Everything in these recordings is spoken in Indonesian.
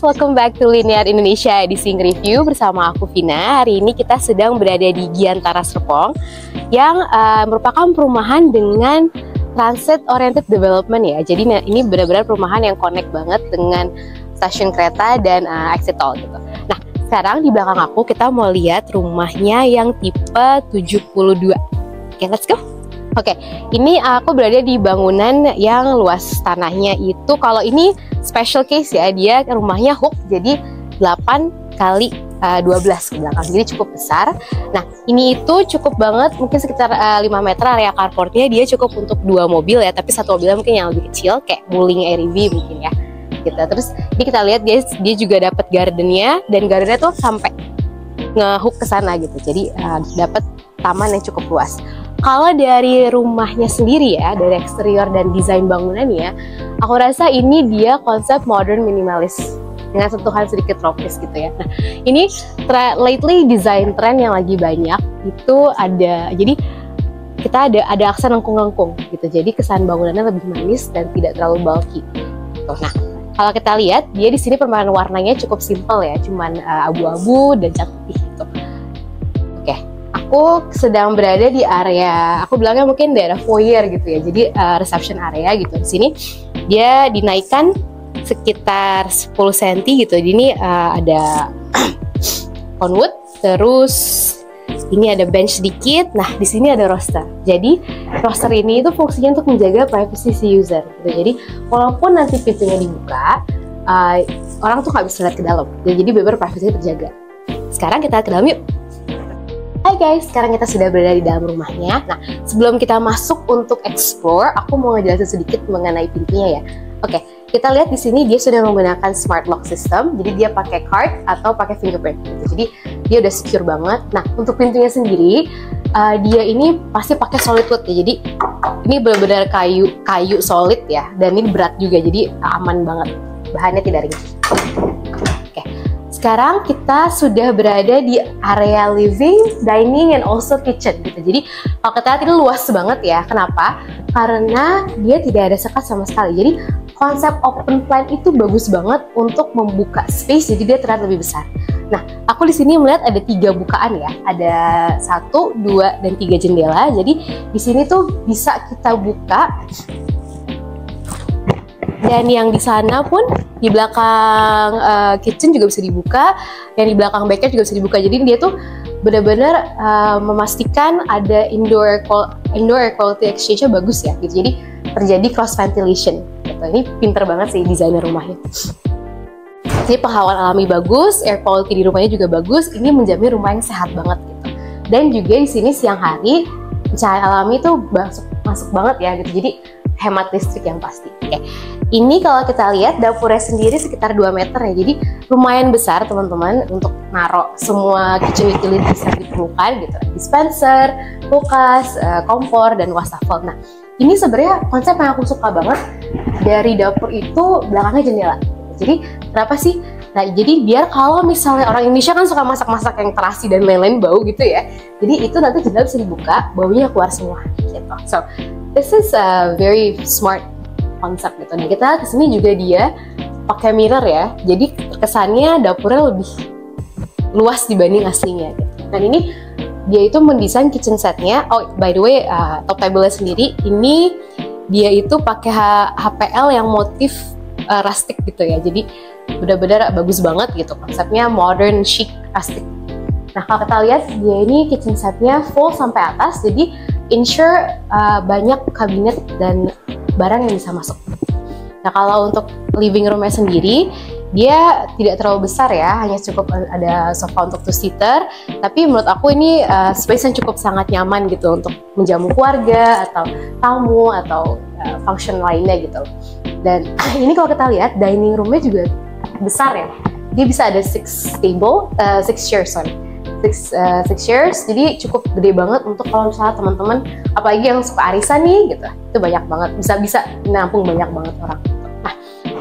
welcome back to Linear Indonesia Edisi Review bersama aku Vina. Hari ini kita sedang berada di Giantara Serpong yang merupakan perumahan dengan transit oriented development ya. Jadi ini benar-benar perumahan yang connect banget dengan stasiun kereta dan exit tol gitu. Nah, sekarang di belakang aku kita mau lihat rumahnya yang tipe 72. Oke, let's go. Oke, ini aku berada di bangunan yang luas tanahnya itu, kalau ini special case ya, dia rumahnya hook jadi 8 kali 12 ke belakang, jadi cukup besar. Nah, ini itu cukup banget, mungkin sekitar 5 meter area carportnya, dia cukup untuk 2 mobil ya, tapi satu mobilnya mungkin yang lebih kecil, kayak Wuling REV mungkin ya. Gitu. Terus ini kita lihat dia juga dapat gardennya, dan gardennya tuh sampai ngehook ke sana gitu, jadi dapat taman yang cukup luas. Kalau dari rumahnya sendiri ya, dari eksterior dan desain bangunannya, aku rasa ini dia konsep modern minimalis dengan sentuhan sedikit tropis gitu ya. Nah, ini lately desain tren yang lagi banyak itu ada, jadi kita ada aksen lengkung-lengkung gitu. Jadi kesan bangunannya lebih manis dan tidak terlalu bulky. Gitu. Nah, kalau kita lihat dia di sini permainan warnanya cukup simple ya, cuman abu-abu dan cat putih gitu. Oke. Aku sedang berada di area, aku bilangnya mungkin daerah foyer gitu ya, jadi reception area gitu. Di sini dia dinaikkan sekitar 10 cm gitu. Ini ada conwood, terus ini ada bench sedikit. Nah, di sini ada roster. Jadi roster ini itu fungsinya untuk menjaga privacy si user gitu. Jadi walaupun nanti pintunya dibuka, orang tuh nggak bisa lihat ke dalam. Jadi beber privacy terjaga. Sekarang kita ke dalam yuk. Hai guys, sekarang kita sudah berada di dalam rumahnya. Nah, sebelum kita masuk untuk explore, aku mau ngejelasin sedikit mengenai pintunya ya. Oke, kita lihat di sini dia sudah menggunakan smart lock system. Jadi dia pakai card atau pakai fingerprint. Gitu. Jadi dia udah secure banget. Nah, untuk pintunya sendiri, dia ini pasti pakai solid wood ya. Jadi ini benar-benar kayu solid ya. Dan ini berat juga, jadi aman banget. Bahannya tidak ringan. Sekarang kita sudah berada di area living, dining, and also kitchen gitu. Jadi kalau kita lihat ini luas banget ya. Kenapa? Karena dia tidak ada sekat sama sekali. Jadi konsep open plan itu bagus banget untuk membuka space, jadi dia terlihat lebih besar. Nah, aku di sini melihat ada 3 bukaan ya. Ada 1, 2, dan 3 jendela. Jadi di sini tuh bisa kita buka. Dan yang di sana pun di belakang kitchen juga bisa dibuka, yang di belakang backyard juga bisa dibuka. Jadi dia tuh benar-benar memastikan ada indoor air quality exchange-nya bagus ya. Gitu. Jadi terjadi cross ventilation. Gitu. Ini pinter banget sih desainer rumahnya. Jadi penghawaan alami bagus, air quality di rumahnya juga bagus. Ini menjamin rumah yang sehat banget gitu. Dan juga di sini siang hari cahaya alami tuh masuk banget ya gitu. Jadi hemat listrik yang pasti. Oke. Ini kalau kita lihat dapurnya sendiri sekitar 2 meter ya. Jadi lumayan besar teman-teman untuk naruh semua kitchen utilities yang diperlukan gitu. Dispenser, kulkas, kompor, dan wastafel. Nah, ini sebenarnya konsep yang aku suka banget. Dari dapur itu belakangnya jendela. Jadi kenapa sih? Nah, jadi biar kalau misalnya orang Indonesia kan suka masak-masak yang terasi dan lain-lain bau gitu ya. Jadi itu nanti jendela bisa dibuka, baunya keluar semua gitu. So, this is a very smart konsep gitu. Nah, kita ke sini juga dia pakai mirror ya. Jadi kesannya dapurnya lebih luas dibanding aslinya gitu. Dan ini dia itu mendesain kitchen setnya. Oh, by the way, top table-nya sendiri ini dia itu pakai HPL yang motif rustic gitu ya. Jadi benar-benar bagus banget gitu. Konsepnya modern, chic, rustic. Nah, kalau kita lihat dia ini kitchen setnya full sampai atas. Jadi ensure banyak kabinet dan barang yang bisa masuk. Nah, kalau untuk living roomnya sendiri, dia tidak terlalu besar ya, hanya cukup ada sofa untuk 2-seater. Tapi menurut aku ini space yang cukup sangat nyaman gitu untuk menjamu keluarga atau tamu atau function lainnya gitu. Dan ini kalau kita lihat dining roomnya juga besar ya. Dia bisa ada 6 chairs. Six chairs, jadi cukup gede banget untuk kalau misalnya teman-teman, apalagi yang suka arisan nih gitu, itu banyak banget, bisa nampung banyak banget orang. Nah,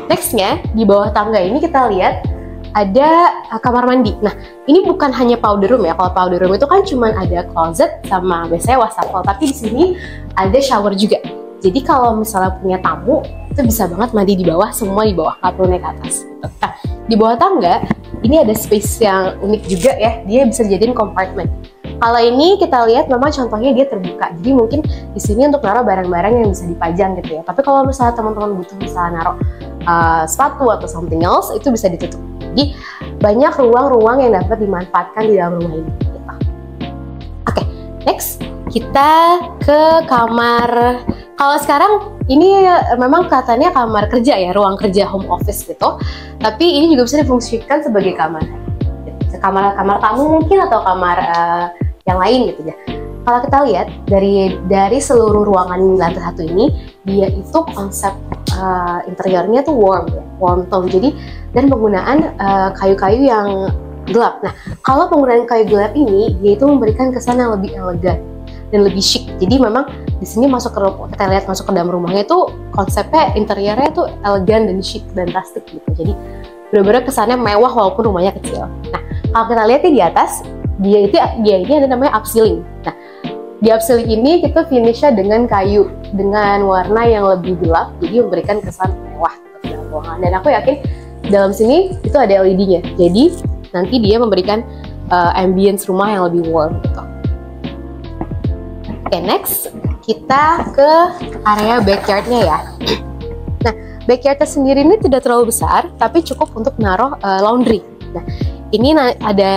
nextnya di bawah tangga ini kita lihat ada kamar mandi. Nah, ini bukan hanya powder room ya. Kalau powder room itu kan cuma ada closet sama biasanya wastafel, tapi di sini ada shower juga. Jadi kalau misalnya punya tamu, itu itu bisa banget mandi di bawah, semua di bawah, nggak perlu naik ke atas. Nah, di bawah tangga ini ada space yang unik juga ya, dia bisa dijadiin compartment. Kalau ini kita lihat memang contohnya dia terbuka, jadi mungkin di sini untuk naruh barang-barang yang bisa dipajang gitu ya. Tapi kalau misalnya teman-teman butuh misalnya naruh sepatu atau something else, itu bisa ditutup. Jadi banyak ruang-ruang yang dapat dimanfaatkan di dalam rumah ini. Gitu. Oke, next kita ke kamar. Kalau sekarang ini memang kelihatannya kamar kerja ya, ruang kerja home office gitu. Tapi ini juga bisa difungsikan sebagai kamar tamu mungkin, atau kamar yang lain gitu ya. Kalau kita lihat dari seluruh ruangan lantai satu ini, dia itu konsep interiornya tuh warm tone. Jadi dan penggunaan kayu-kayu yang gelap. Nah, kalau penggunaan kayu gelap ini, dia itu memberikan kesan yang lebih elegan dan lebih chic. Jadi memang di sini kita lihat masuk ke dalam rumahnya itu konsepnya interiornya tuh elegan dan chic dan rustic gitu. Jadi benar-benar kesannya mewah walaupun rumahnya kecil. Nah, kalau kita lihat di atas, dia ini ada namanya upceiling. Nah, di upceiling ini kita finishnya dengan kayu dengan warna yang lebih gelap, jadi memberikan kesan mewah ke dalam ruangan. Dan aku yakin dalam sini itu ada LED-nya, jadi nanti dia memberikan ambience rumah yang lebih warm gitu. Oke, next kita ke area backyard-nya ya. Nah, backyard-nya sendiri ini tidak terlalu besar, tapi cukup untuk naruh laundry. Nah, ini ada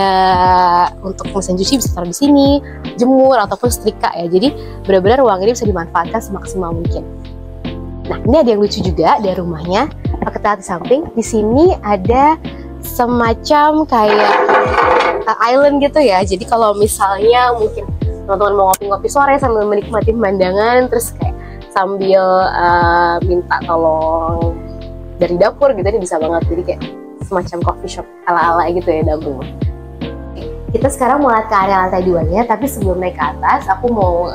untuk mesin cuci bisa taruh di sini, jemur ataupun setrika ya. Jadi benar-benar ruang ini bisa dimanfaatkan semaksimal mungkin. Nah, ini ada yang lucu juga dari rumahnya. Kalau kita lihat di samping, di sini ada semacam kayak island gitu ya. Jadi kalau misalnya mungkin teman-teman mau ngopi-ngopi sore sambil menikmati pemandangan, terus kayak sambil minta tolong dari dapur gitu, ini bisa banget. Jadi kayak semacam coffee shop ala-ala gitu ya dalam rumah. Kita sekarang mau lihat ke area lantai 2-nya, tapi sebelum naik ke atas, aku mau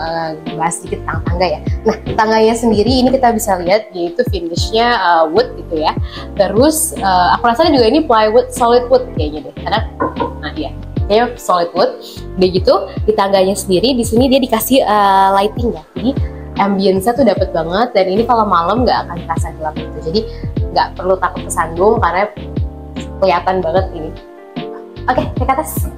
bahas sedikit tentang tangga ya. Nah, tangganya sendiri ini kita bisa lihat yaitu finishnya wood gitu ya. Terus aku rasa juga ini plywood, solid wood kayaknya deh, karena nah iya, kayaknya solid wood. Udah gitu di tangganya sendiri di sini dia dikasih lighting ya. Jadi ambience-nya tuh dapet banget, dan ini kalau malam nggak akan terasa gelap gitu. Jadi nggak perlu takut kesandung karena kelihatan banget ini. Oke, naik ke atas.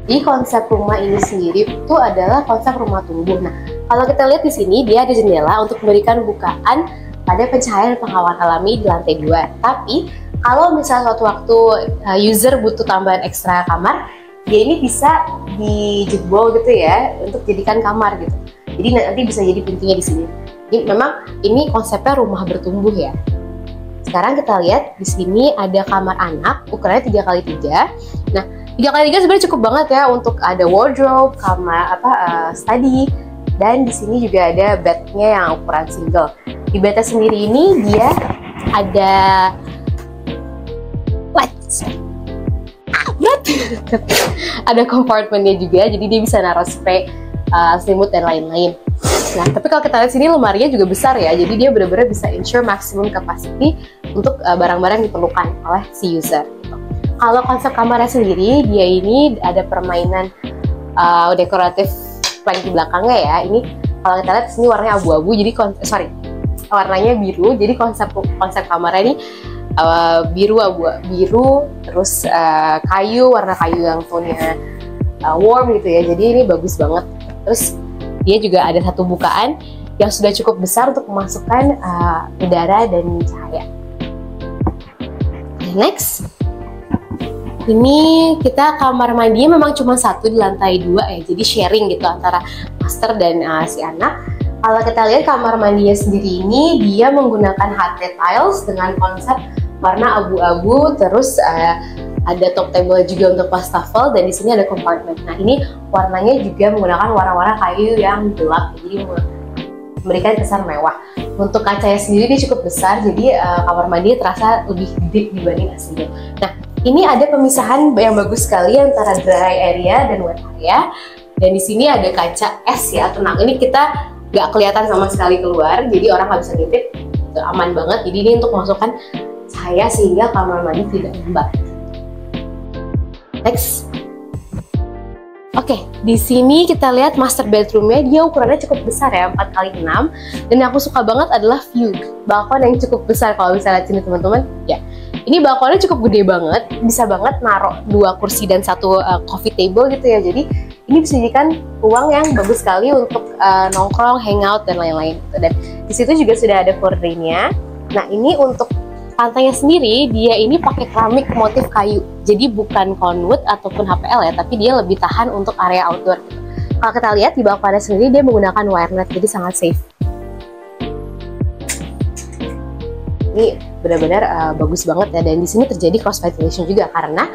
Di konsep rumah ini sendiri itu adalah konsep rumah tumbuh. Nah, kalau kita lihat di sini dia ada jendela untuk memberikan bukaan pada pencahayaan penghawaan alami di lantai 2. Tapi kalau misalnya suatu waktu user butuh tambahan ekstra kamar, dia ini bisa dijebol gitu ya untuk jadikan kamar gitu. Jadi nanti bisa jadi pintunya di sini. Jadi memang ini konsepnya rumah bertumbuh ya. Sekarang kita lihat di sini ada kamar anak ukurannya 3x3. Nah, 3x3 sebenarnya cukup banget ya untuk ada wardrobe, kamar study, dan di sini juga ada bednya yang ukuran single. Di bednya sendiri ini dia ada ada kompartemennya juga, jadi dia bisa naruh spray, selimut dan lain-lain. Nah, tapi kalau kita lihat sini lemarinya juga besar ya, jadi dia benar-benar bisa ensure maximum capacity untuk barang-barang diperlukan oleh si user. Gitu. Kalau konsep kamarnya sendiri, dia ini ada permainan dekoratif plank di belakangnya ya. Ini kalau kita lihat sini warnanya abu-abu, jadi warnanya biru. Jadi konsep kamarnya ini biru, terus warna kayu yang tone-nya warm gitu ya. Jadi ini bagus banget. Terus dia juga ada satu bukaan yang sudah cukup besar untuk memasukkan udara dan cahaya. Next, ini kita kamar mandinya memang cuma satu di lantai 2 ya, jadi sharing gitu antara master dan si anak. Kalau kita lihat kamar mandinya sendiri ini, dia menggunakan HT tiles dengan konsep warna abu-abu, terus ada top table juga untuk wastafel, dan di sini ada compartment. Nah, ini warnanya juga menggunakan warna-warna kayu yang gelap, jadi memberikan kesan mewah. Untuk kacanya sendiri dia cukup besar, jadi kamar mandi terasa lebih gede dibanding aslinya. Nah, ini ada pemisahan yang bagus sekali antara dry area dan wet area, dan di sini ada kaca es ya, tenang. Ini kita nggak kelihatan sama sekali keluar, jadi orang nggak bisa ngintip, itu aman banget. Jadi ini untuk memasukkan cahaya sehingga kamar mandi tidak lembab. Next, Oke, di sini kita lihat master bedroomnya, dia ukurannya cukup besar ya, 4x6. Dan yang aku suka banget adalah view balkon yang cukup besar. Kalau bisa lihat sini teman-teman, ya. Ini balkonnya cukup gede banget, bisa banget naruh 2 kursi dan 1 coffee table gitu ya. Jadi ini bisa dijadikan ruang yang bagus sekali untuk nongkrong, hangout dan lain-lain. Dan di situ juga sudah ada gordinnya. Nah ini untuk pantainya sendiri, dia ini pakai keramik motif kayu. Jadi bukan conwood ataupun HPL ya, tapi dia lebih tahan untuk area outdoor. Kalau kita lihat di balkonnya sendiri, dia menggunakan wire net, jadi sangat safe. Ini benar-benar bagus banget ya, dan di sini terjadi cross ventilation juga karena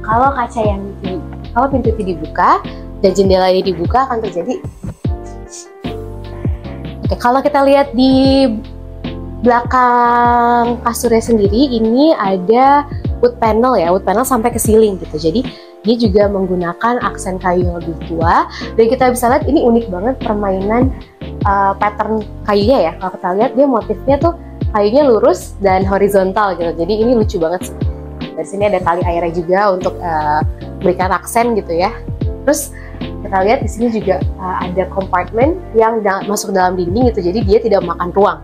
kalau kalau pintu itu dibuka dan jendela ini dibuka akan terjadi. Oke, kalau kita lihat di belakang kasurnya sendiri ini ada wood panel ya, wood panel sampai ke ceiling gitu. Jadi dia juga menggunakan aksen kayu yang lebih tua, dan kita bisa lihat ini unik banget permainan pattern kayunya ya. Kalau kita lihat dia motifnya tuh kayunya lurus dan horizontal gitu. Jadi ini lucu banget sih. Dari sini ada tali airnya juga untuk berikan aksen gitu ya. Terus kita lihat di sini juga ada compartment yang masuk dalam dinding gitu. Jadi dia tidak memakan ruang.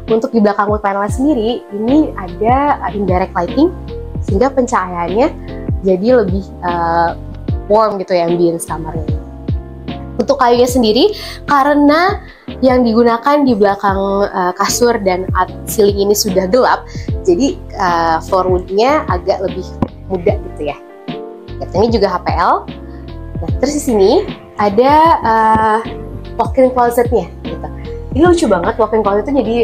Untuk di belakang wood panel sendiri, ini ada indirect lighting sehingga pencahayaannya jadi lebih warm gitu ya, ambience kamarnya. Untuk kayunya sendiri, karena yang digunakan di belakang kasur dan ceiling ini sudah gelap, jadi floor woodnya agak lebih muda gitu ya. Ini juga HPL. Nah, terus di sini ada walk-in closetnya gitu. Ini lucu banget, walk-in closet itu jadi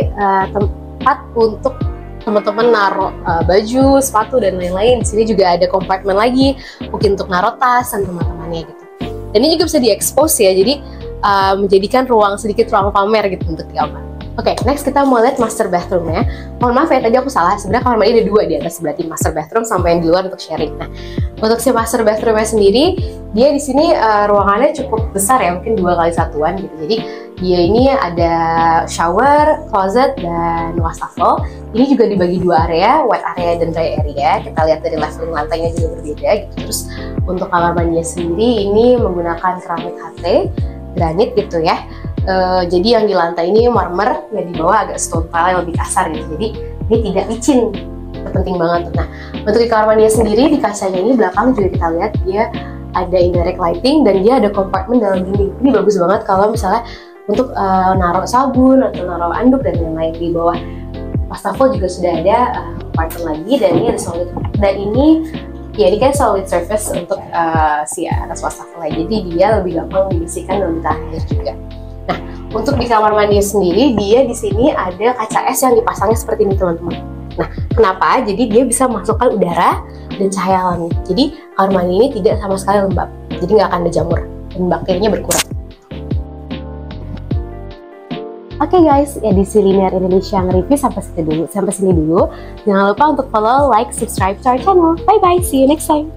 tempat untuk teman-teman naruh baju, sepatu dan lain-lain. Di sini juga ada kompartemen lagi, mungkin untuk naruh tas dan teman-temannya gitu. Dan ini juga bisa diekspos ya, jadi menjadikan sedikit ruang pamer gitu untuk di kamar. Oke, next kita mau lihat master bathroomnya. Mohon maaf ya, tadi aku salah. Sebenarnya kamar mandi ada 2 di atas, berarti master bathroom sampai yang di luar untuk sharing. Nah, untuk si master bathroomnya sendiri, dia di sini ruangannya cukup besar ya, mungkin 2 kali 1-an gitu. Jadi dia ini ada shower, closet, dan wastafel. Ini juga dibagi 2 area, wet area dan dry area. Kita lihat dari leveling lantainya juga berbeda gitu. Terus untuk kamar mandinya sendiri, ini menggunakan keramik HT, granit gitu ya. Jadi yang di lantai ini marmer, yang di bawah agak stone tile yang lebih kasar gitu. Jadi ini tidak licin, itu penting banget. Nah, untuk di kamar mandinya sendiri, di kacanya ini belakang juga kita lihat dia ada indirect lighting dan dia ada kompartemen dalam dinding. Ini bagus banget kalau misalnya untuk naruh sabun atau naruh anduk dan lain-lain. Di bawah wastafel juga sudah ada kompartemen lagi, dan ini ada solid. Dan ini ya, ini kan solid surface untuk si atas wastafelnya. Jadi dia lebih gampang dibersihkan dan ditahan air juga. Nah, untuk di kamar mandi sendiri, dia di sini ada kaca es yang dipasangnya seperti ini teman-teman. Nah, kenapa? Jadi dia bisa masukkan udara dan cahaya alami. Jadi kamar mandi ini tidak sama sekali lembab. Jadi nggak akan ada jamur dan bakterinya berkurang. Oke guys, edisi Linear Indonesia nge-review sampai sini dulu. Jangan lupa untuk follow, like, subscribe to our channel. Bye bye, see you next time.